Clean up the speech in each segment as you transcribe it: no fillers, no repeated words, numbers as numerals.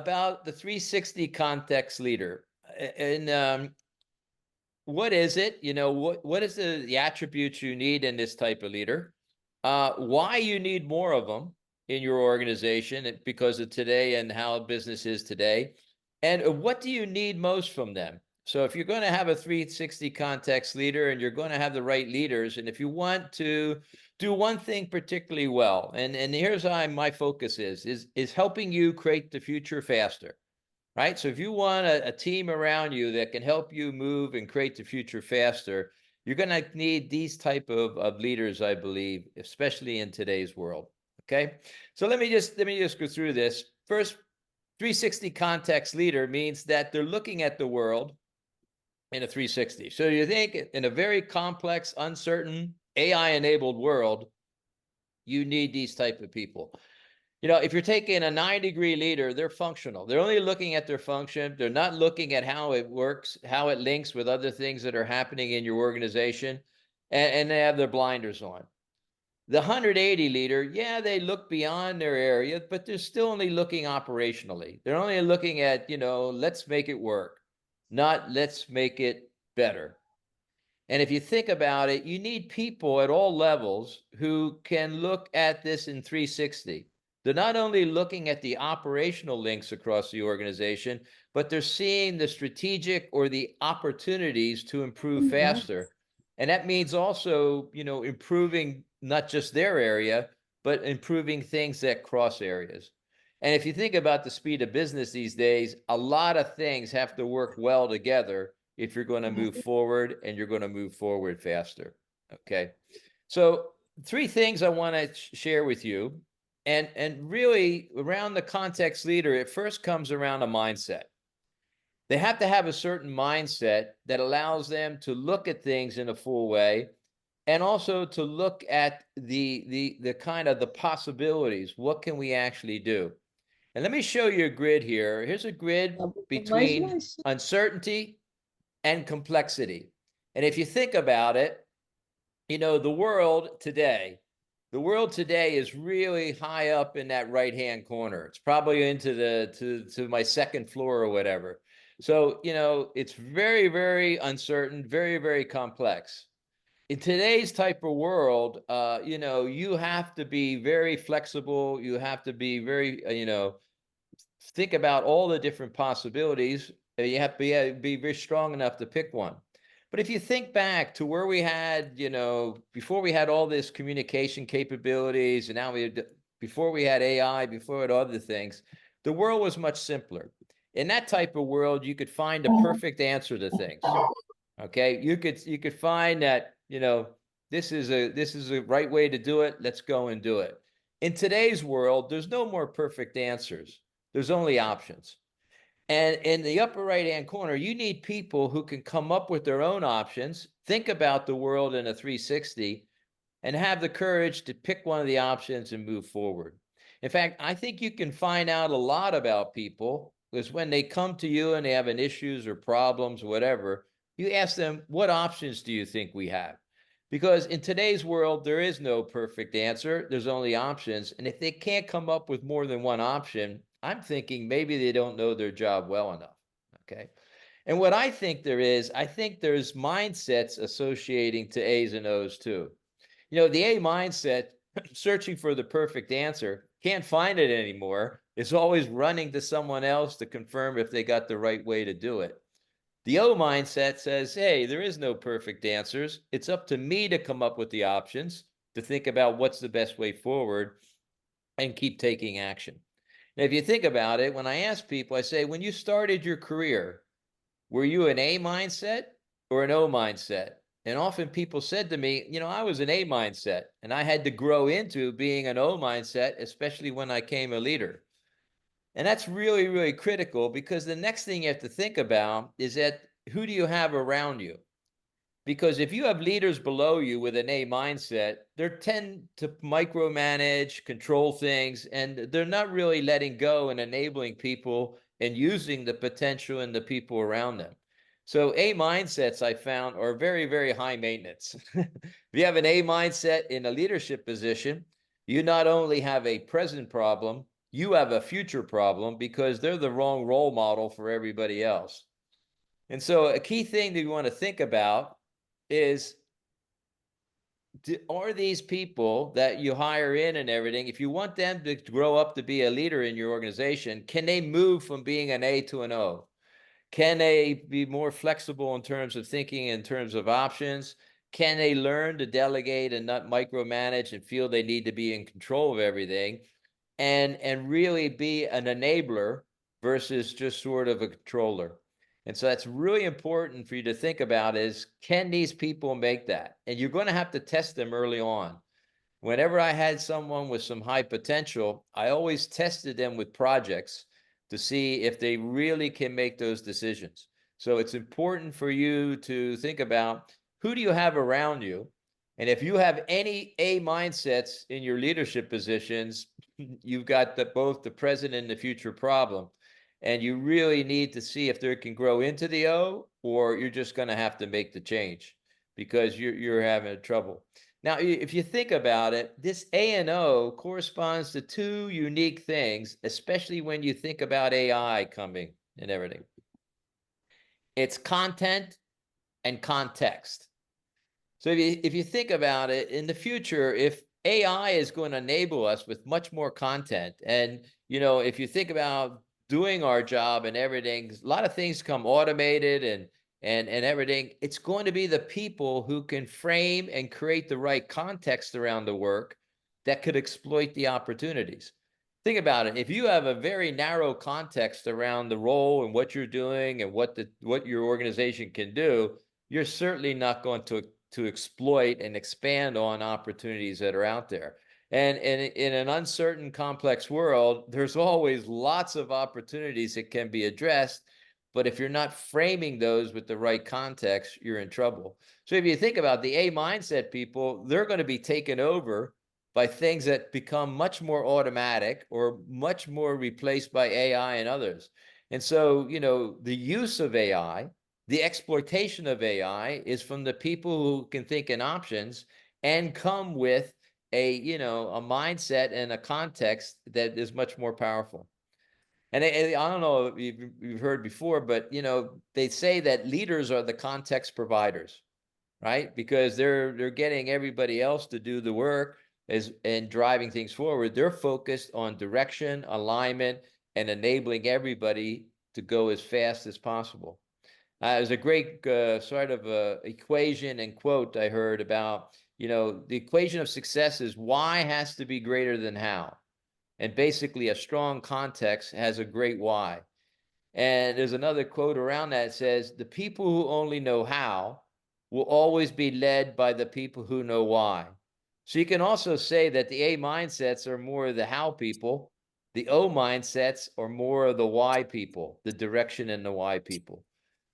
about the 360 context leader. And what is it? What is the attributes you need in this type of leader? Why you need more of them in your organization because of today and how business is today. And what do you need most from them? So if you're going to have a 360 context leader and you're going to have the right leaders, and if you want to do one thing particularly well, and here's how my focus is helping you create the future faster. Right. So if you want a team around you that can help you move and create the future faster, you're going to need these type of leaders, I believe, especially in today's world. Okay. So let me just go through this. First, 360 context leader means that they're looking at the world in a 360. So you think in a very complex, uncertain, AI-enabled world, you need these type of people. If you're taking a 9-degree leader, they're functional. They're only looking at their function. They're not looking at how it works, how it links with other things that are happening in your organization, and they have their blinders on. The 180 leader, yeah, they look beyond their area, but they're still only looking operationally. They're only looking at, let's make it work, not let's make it better. And if you think about it, you need people at all levels who can look at this in 360. They're not only looking at the operational links across the organization, but they're seeing the strategic or the opportunities to improve faster. And that means also, improving not just their area, but improving things that cross areas. And if you think about the speed of business these days, a lot of things have to work well together if you're going to move forward and you're going to move forward faster. Okay. So 3 things I want to share with you. And really around the context leader, it first comes around a mindset. They have to have a certain mindset that allows them to look at things in a full way, and also to look at the kind of the possibilities. What can we actually do? And let me show you a grid here. Here's a grid between uncertainty and complexity. And if you think about it, the world today is really high up in that right-hand corner. It's probably into to my second floor or whatever. So, it's very, very uncertain, very, very complex. In today's type of world, you have to be very flexible. You have to be very, think about all the different possibilities. You have to be very strong enough to pick one. But if you think back to where we had, before we had all this communication capabilities, and now before we had AI, before we had other things, the world was much simpler. In that type of world, you could find a perfect answer to things. Okay, you could find that, this is a right way to do it. Let's go and do it. In today's world, there's no more perfect answers. There's only options. And in the upper right-hand corner, you need people who can come up with their own options, think about the world in a 360, and have the courage to pick one of the options and move forward. In fact, I think you can find out a lot about people because when they come to you and they have an issues or problems or whatever, you ask them, what options do you think we have? Because in today's world, there is no perfect answer. There's only options. And if they can't come up with more than one option, I'm thinking maybe they don't know their job well enough. Okay. And what I think there's mindsets associating to A's and O's too. The A mindset, searching for the perfect answer, can't find it anymore. It's always running to someone else to confirm if they got the right way to do it. The O mindset says, hey, there is no perfect answers. It's up to me to come up with the options, to think about what's the best way forward, and keep taking action. Now, if you think about it, when I ask people, I say, when you started your career, were you an A mindset or an O mindset? And often people said to me, I was an A mindset, and I had to grow into being an O mindset, especially when I became a leader. And that's really, really critical, because the next thing you have to think about is that who do you have around you? Because if you have leaders below you with an A mindset, they tend to micromanage, control things, and they're not really letting go and enabling people and using the potential in the people around them. So A mindsets, I found, are very, very high maintenance. If you have an A mindset in a leadership position, you not only have a present problem, you have a future problem because they're the wrong role model for everybody else. And so a key thing that you want to think about is, are these people that you hire in and everything, if you want them to grow up to be a leader in your organization, can they move from being an A to an O? Can they be more flexible in terms of thinking, in terms of options? Can they learn to delegate and not micromanage and feel they need to be in control of everything, and really be an enabler versus just sort of a controller? And so that's really important for you to think about, is, can these people make that? And you're going to have to test them early on. Whenever I had someone with some high potential, I always tested them with projects to see if they really can make those decisions. So it's important for you to think about, who do you have around you? And if you have any A mindsets in your leadership positions, you've got both the present and the future problem. And you really need to see if they can grow into the O, or you're just going to have to make the change because you're having trouble. Now, if you think about it, this A and O corresponds to two unique things, especially when you think about AI coming and everything. It's content and context. So if you think about it, in the future, if AI is going to enable us with much more content, and if you think about doing our job and everything, a lot of things come automated and everything. It's going to be the people who can frame and create the right context around the work that could exploit the opportunities. Think about it. If you have a very narrow context around the role and what you're doing and what your organization can do, you're certainly not going to exploit and expand on opportunities that are out there. And in an uncertain, complex world, there's always lots of opportunities that can be addressed. But if you're not framing those with the right context, you're in trouble. So if you think about the A mindset people, they're going to be taken over by things that become much more automatic or much more replaced by AI and others. And so, the use of AI, the exploitation of AI, is from the people who can think in options and come with a mindset and a context that is much more powerful. And I don't know if you've heard before, but they say that leaders are the context providers, right? Because they're getting everybody else to do the work and driving things forward. They're focused on direction, alignment, and enabling everybody to go as fast as possible. There's a great sort of equation and quote I heard about, the equation of success is why has to be greater than how. And basically a strong context has a great why. And there's another quote around that says, the people who only know how will always be led by the people who know why. So you can also say that the A mindsets are more of the how people. The O mindsets are more of the why people, the direction and the why people.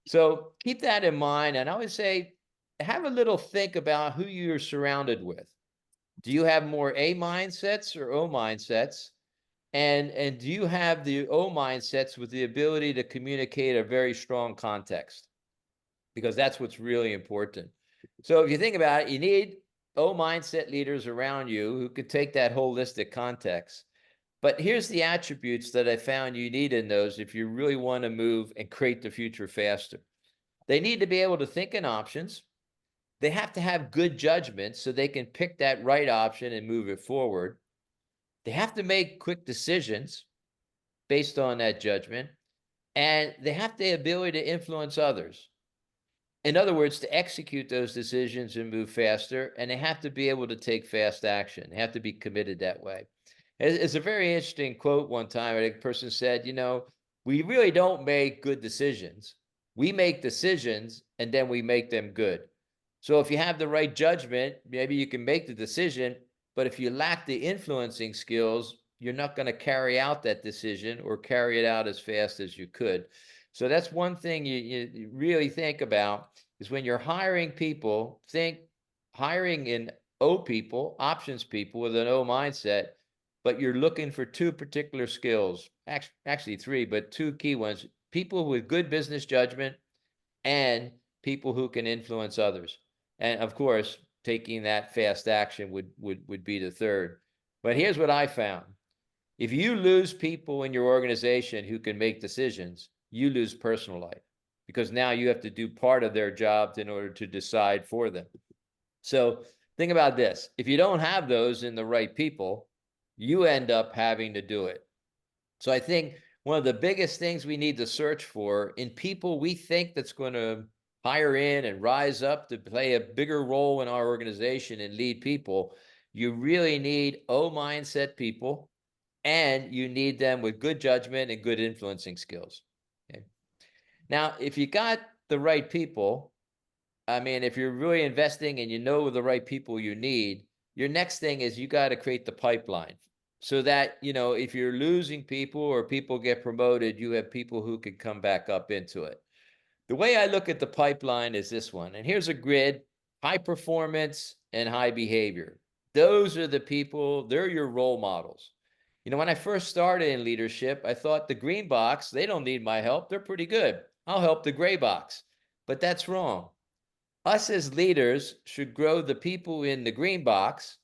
So keep that in mind. And I would say, have a little think about who you're surrounded with. Do you have more A mindsets or O mindsets? And do you have the O mindsets with the ability to communicate a very strong context? Because that's what's really important. So if you think about it, you need O mindset leaders around you who could take that holistic context. But here's the attributes that I found you need in those if you really want to move and create the future faster. They need to be able to think in options. They have to have good judgment so they can pick that right option and move it forward. They have to make quick decisions based on that judgment, and they have the ability to influence others. In other words, to execute those decisions and move faster, and they have to be able to take fast action. They have to be committed that way. It's a very interesting quote one time. A person said, we really don't make good decisions. We make decisions and then we make them good. So if you have the right judgment, maybe you can make the decision, but if you lack the influencing skills, you're not going to carry out that decision or carry it out as fast as you could. So that's one thing you really think about, is when you're hiring people, think hiring in O people, options people with an O mindset, but you're looking for two particular skills, actually three, but two key ones: people with good business judgment and people who can influence others. And of course, taking that fast action would be the third. But here's what I found. If you lose people in your organization who can make decisions, you lose personal life, because now you have to do part of their job in order to decide for them. So think about this. If you don't have those in the right people, you end up having to do it. So I think one of the biggest things we need to search for in people we think that's going to hire in and rise up to play a bigger role in our organization and lead people, you really need O mindset people, and you need them with good judgment and good influencing skills. Okay. Now, if you got the right people, I mean, if you're really investing and you know the right people you need, your next thing is you got to create the pipeline so that, if you're losing people or people get promoted, you have people who can come back up into it. The way I look at the pipeline is this one. And here's a grid: high performance and high behavior. Those are the people, they're your role models. When I first started in leadership, I thought the green box, they don't need my help. They're pretty good. I'll help the gray box. But that's wrong. Us as leaders should grow the people in the green box,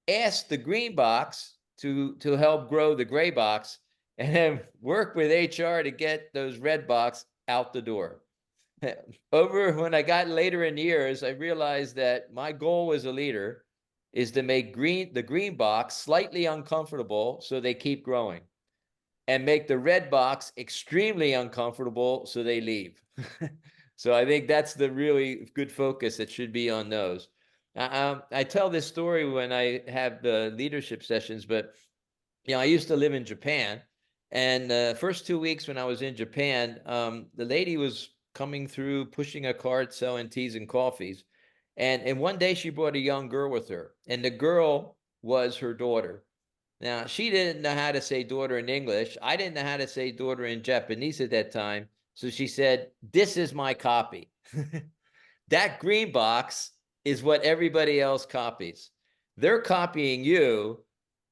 ask the green box to help grow the gray box, and then work with HR to get those red box out the door. When I got later in years, I realized that my goal as a leader is to make the green box slightly uncomfortable so they keep growing, and make the red box extremely uncomfortable so they leave. So I think that's the really good focus that should be on those. I tell this story when I have the leadership sessions, but I used to live in Japan, and the first 2 weeks when I was in Japan, the lady was coming through pushing a cart selling teas and coffees, and one day she brought a young girl with her, and the girl was her daughter. Now, she didn't know how to say daughter in English. I didn't know how to say daughter in Japanese at that time. So she said, "This is my copy." That green box is what everybody else copies. They're copying you,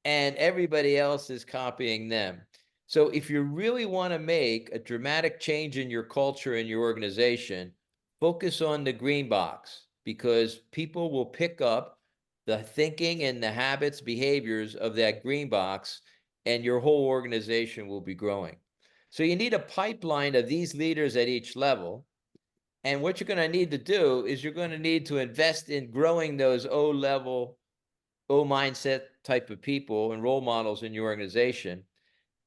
and everybody else is copying them. So if you really want to make a dramatic change in your culture and your organization, focus on the green box, because people will pick up the thinking and the habits, behaviors of that green box, and your whole organization will be growing. So you need a pipeline of these leaders at each level. And what you're going to need to do is you're going to need to invest in growing those O-level, O-mindset type of people and role models in your organization,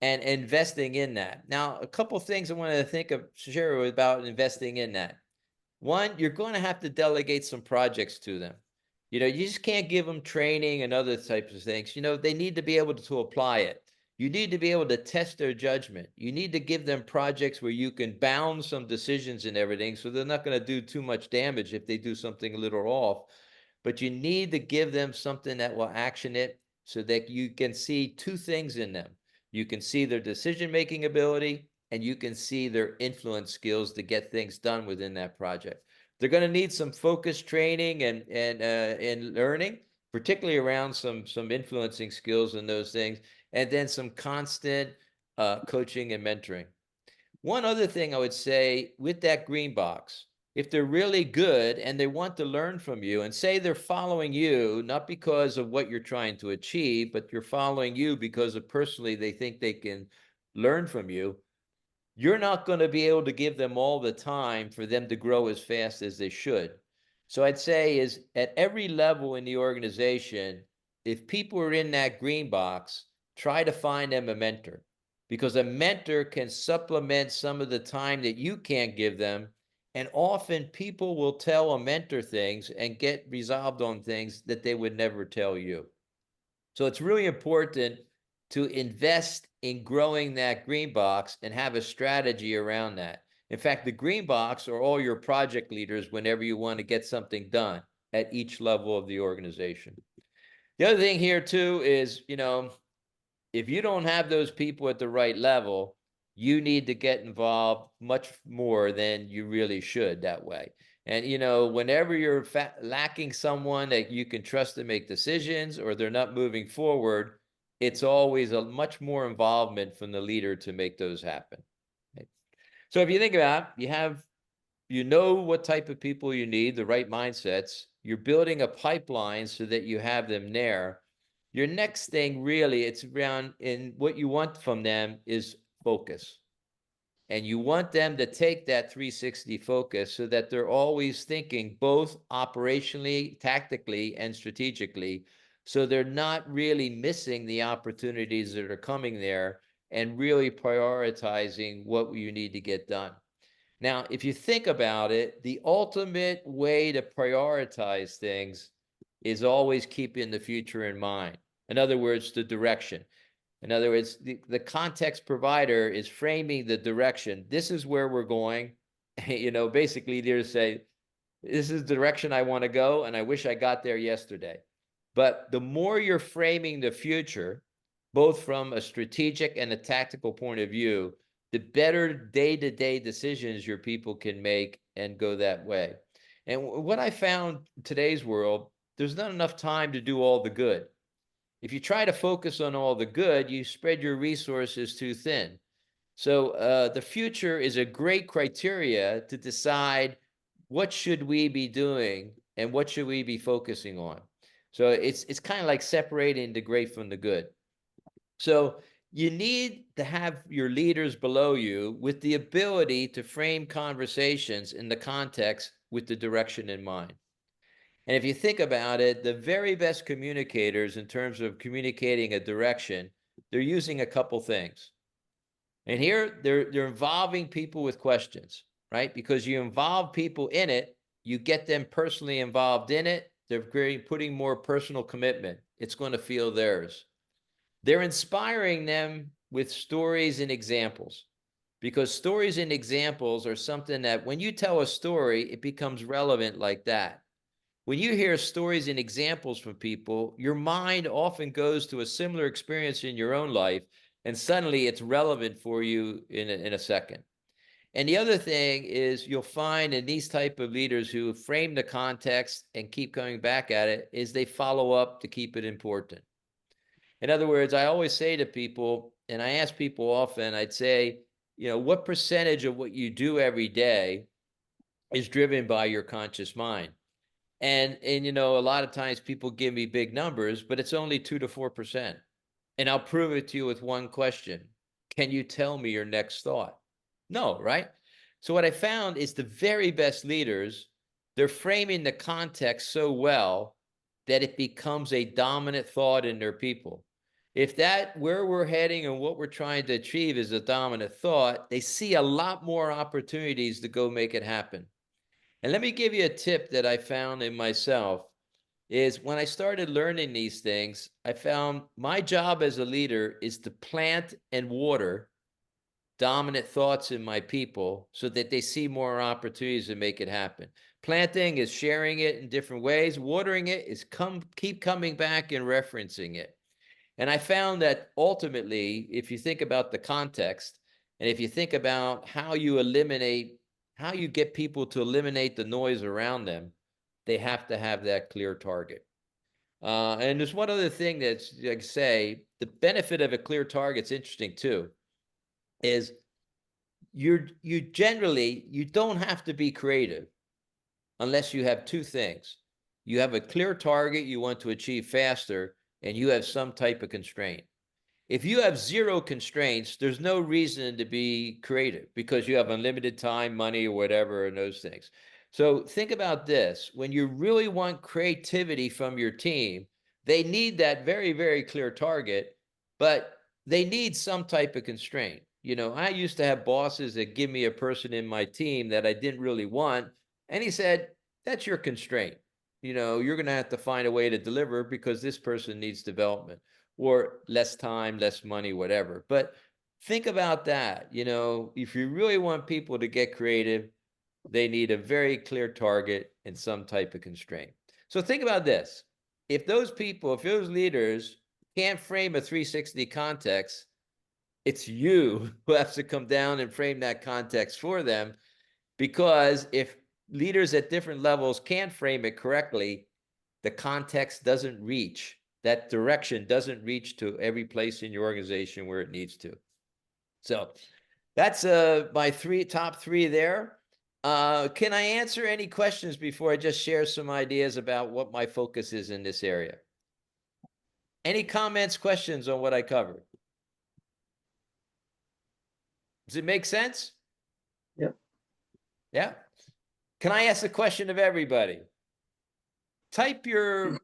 and investing in that. Now, a couple of things I want to share about investing in that. One, you're going to have to delegate some projects to them. You just can't give them training and other types of things. They need to be able to apply it. You need to be able to test their judgment. You need to give them projects where you can bound some decisions and everything, so they're not going to do too much damage if they do something a little off. But you need to give them something that will action it, so that you can see two things in them. You can see their decision-making ability, and you can see their influence skills to get things done within that project. They're going to need some focused training and learning, particularly around some influencing skills and those things, and then some constant coaching and mentoring. One other thing I would say with that green box, if they're really good and they want to learn from you, and say they're following you, not because of what you're trying to achieve, but you're following you because of personally they think they can learn from you, you're not going to be able to give them all the time for them to grow as fast as they should. So I'd say is at every level in the organization, if people are in that green box, try to find them a mentor, because a mentor can supplement some of the time that you can't give them. And often people will tell a mentor things and get resolved on things that they would never tell you. So it's really important to invest in growing that green box and have a strategy around that. In fact, the green box are all your project leaders whenever you want to get something done at each level of the organization. The other thing here too is, if you don't have those people at the right level, you need to get involved much more than you really should that way. And, whenever you're lacking someone that you can trust to make decisions, or they're not moving forward, it's always a much more involvement from the leader to make those happen. Okay. So if you think about it, you know what type of people you need, the right mindsets. You're building a pipeline so that you have them there. Your next thing really, it's around in what you want from them is focus. And you want them to take that 360 focus so that they're always thinking both operationally, tactically, and strategically. So they're not really missing the opportunities that are coming there and really prioritizing what you need to get done. Now, if you think about it, the ultimate way to prioritize things is always keeping the future in mind. In other words, the direction. In other words, the context provider is framing the direction. This is where we're going. Basically, they say, this is the direction I want to go, and I wish I got there yesterday. But the more you're framing the future, both from a strategic and a tactical point of view, the better day-to-day decisions your people can make and go that way. And what I found in today's world, there's not enough time to do all the good. If you try to focus on all the good, you spread your resources too thin. So the future is a great criteria to decide what should we be doing and what should we be focusing on. So it's kind of like separating the great from the good. So you need to have your leaders below you with the ability to frame conversations in the context with the direction in mind. And if you think about it, the very best communicators in terms of communicating a direction, they're using a couple things. And here they're involving people with questions, right? Because you involve people in it, you get them personally involved in it, they're putting more personal commitment. It's going to feel theirs. They're inspiring them with stories and examples, because stories and examples are something that when you tell a story, it becomes relevant like that. When you hear stories and examples from people, your mind often goes to a similar experience in your own life, and suddenly it's relevant for you in a second. And the other thing is you'll find in these type of leaders who frame the context and keep coming back at it is they follow up to keep it important. In other words, I always say to people, and I ask people often, I'd say, what percentage of what you do every day is driven by your conscious mind? And a lot of times people give me big numbers, but it's only 2 to 4%. And I'll prove it to you with one question. Can you tell me your next thought? No, right? So what I found is the very best leaders, they're framing the context so well that it becomes a dominant thought in their people. If that where we're heading and what we're trying to achieve is a dominant thought, they see a lot more opportunities to go make it happen. And let me give you a tip that I found in myself is when I started learning these things, I found my job as a leader is to plant and water dominant thoughts in my people so that they see more opportunities to make it happen. Planting is sharing it in different ways. Watering it is keep coming back and referencing it. And I found that ultimately, if you think about the context, and if you think about how you get people to eliminate the noise around them, they have to have that clear target. And there's one other thing that's, like I say, the benefit of a clear target's interesting too, is you don't have to be creative unless you have two things. You have a clear target you want to achieve faster, and you have some type of constraint. If you have zero constraints, there's no reason to be creative because you have unlimited time, money, or whatever, and those things. So think about this. When you really want creativity from your team, they need that very, very clear target, but they need some type of constraint. I used to have bosses that give me a person in my team that I didn't really want. And he said, that's your constraint. You're going to have to find a way to deliver because this person needs development or less time, less money, whatever. But think about that. If you really want people to get creative, they need a very clear target and some type of constraint. So think about this. If those leaders can't frame a 360 context, it's you who has to come down and frame that context for them. Because if leaders at different levels can't frame it correctly, the context doesn't reach, that direction doesn't reach to every place in your organization where it needs to. So that's my top three there. Can I answer any questions before I just share some ideas about what my focus is in this area? Any comments, questions on what I covered? Does it make sense? Yep. Yeah. Can I ask a question of everybody? Type your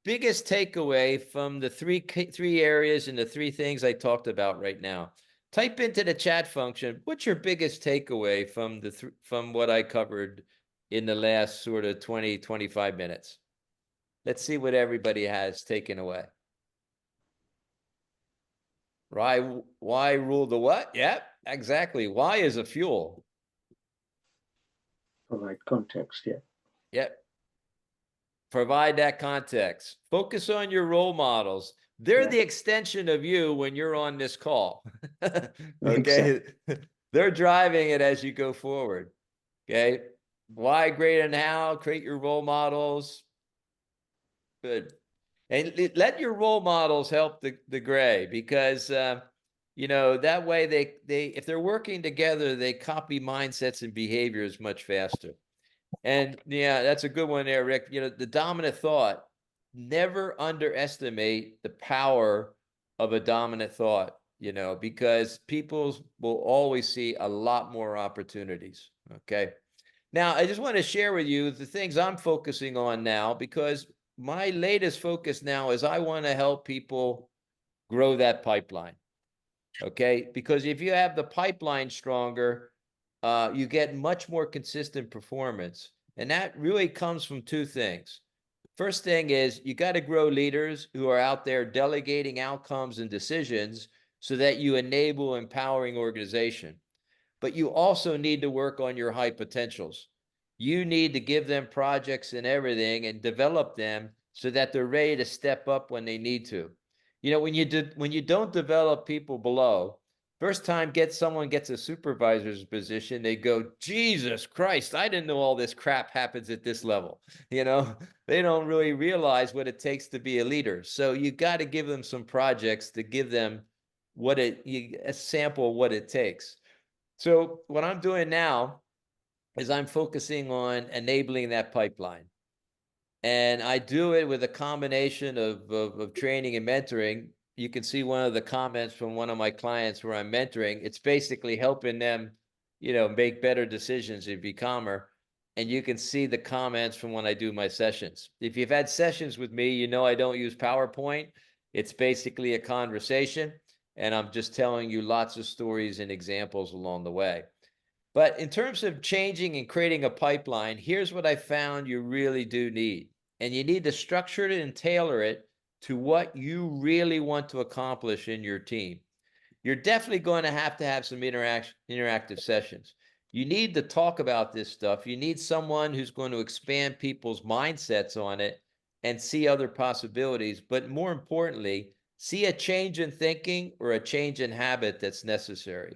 biggest takeaway from the three areas and the three things I talked about right now. Type into the chat function, what's your biggest takeaway from from what I covered in the last sort of 20, 25 minutes? Let's see what everybody has taken away. Why rule the what? Yep, exactly. Why is a fuel. Provide context, yeah. Yep. Provide that context. Focus on your role models. They're the extension of you when you're on this call. Okay. They're driving it as you go forward. Okay. Why, great, and how? Create your role models. Good. And let your role models help the gray, because you know, that way they if they're working together, they copy mindsets and behaviors much faster. And yeah, that's a good one there, Rick. You know, the dominant thought, never underestimate the power of a dominant thought, you know, because people will always see a lot more opportunities. Okay. Now, I just want to share with you the things I'm focusing on now, because my latest focus now is I want to help people grow that pipeline. Okay. Because if you have the pipeline stronger, you get much more consistent performance. And that really comes from two things. First thing is you got to grow leaders who are out there delegating outcomes and decisions so that you enable empowering organization. But you also need to work on your high potentials. You need to give them projects and everything and develop them so that they're ready to step up when they need to. You know, when you don't develop people below, first time someone gets a supervisor's position, they go, Jesus Christ, I didn't know all this crap happens at this level. You know, they don't really realize what it takes to be a leader. So you got to give them some projects to give them a sample of what it takes. So what I'm doing now is I'm focusing on enabling that pipeline. And I do it with a combination of training and mentoring. You can see one of the comments from one of my clients where I'm mentoring. It's basically helping them, you know, make better decisions and be calmer. And you can see the comments from when I do my sessions. If you've had sessions with me, you know I don't use PowerPoint. It's basically a conversation, and I'm just telling you lots of stories and examples along the way. But in terms of changing and creating a pipeline, here's what I found you really do need. And you need to structure it and tailor it to what you really want to accomplish in your team. You're definitely going to have some interactive sessions. You need to talk about this stuff. You need someone who's going to expand people's mindsets on it and see other possibilities. But more importantly, see a change in thinking or a change in habit that's necessary.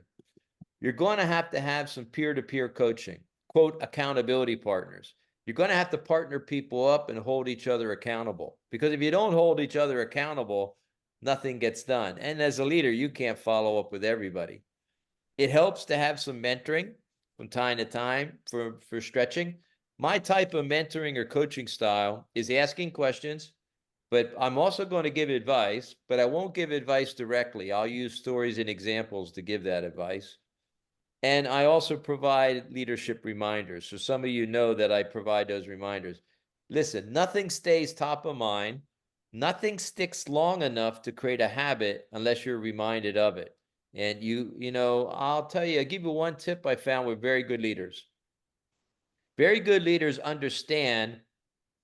You're going to have some peer-to-peer coaching, quote, accountability partners. You're going to have to partner people up and hold each other accountable, because if you don't hold each other accountable, nothing gets done. And as a leader, you can't follow up with everybody. It helps to have some mentoring from time to time for stretching. My type of mentoring or coaching style is asking questions, but I'm also going to give advice, but I won't give advice directly. I'll use stories and examples to give that advice. And I also provide leadership reminders. So some of you know that I provide those reminders. Listen, nothing stays top of mind. Nothing sticks long enough to create a habit unless you're reminded of it. And you know, I'll give you one tip I found with very good leaders. Very good leaders understand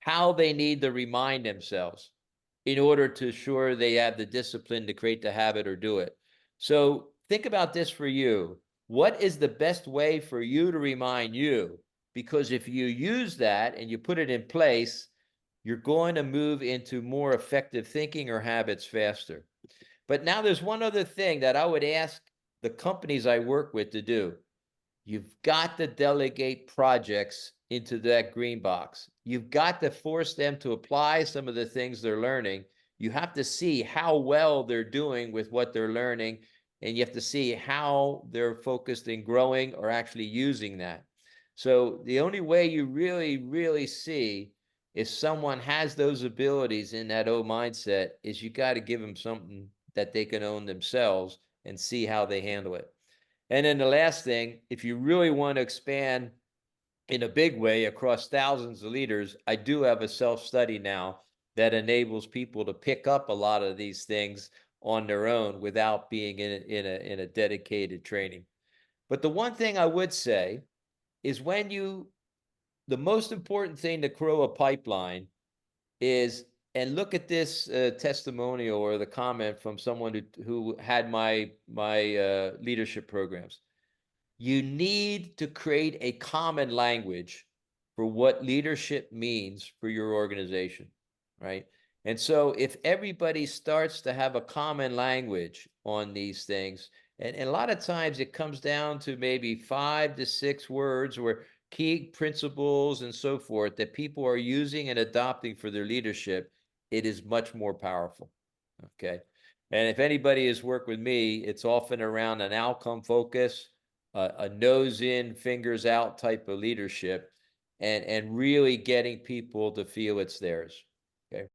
how they need to remind themselves in order to ensure they have the discipline to create the habit or do it. So think about this for you. What is the best way for you to remind you? Because if you use that and you put it in place, you're going to move into more effective thinking or habits faster. But now there's one other thing that I would ask the companies I work with to do. You've got to delegate projects into that green box. You've got to force them to apply some of the things they're learning. You have to see how well they're doing with what they're learning, and you have to see how they're focused in growing or actually using that. So the only way you really, really see if someone has those abilities in that O mindset, is you got to give them something that they can own themselves and see how they handle it. And then the last thing, if you really want to expand in a big way across thousands of leaders, I do have a self-study now that enables people to pick up a lot of these things on their own without being in a dedicated training. But the one thing I would say is the most important thing to grow a pipeline is, and look at this testimonial or the comment from someone who had my leadership programs. You need to create a common language for what leadership means for your organization, right? And so if everybody starts to have a common language on these things, and a lot of times it comes down to maybe 5 to 6 words or key principles and so forth that people are using and adopting for their leadership, it is much more powerful. Okay. And if anybody has worked with me, it's often around an outcome focus, a nose in, fingers out type of leadership, and really getting people to feel it's theirs. Okay.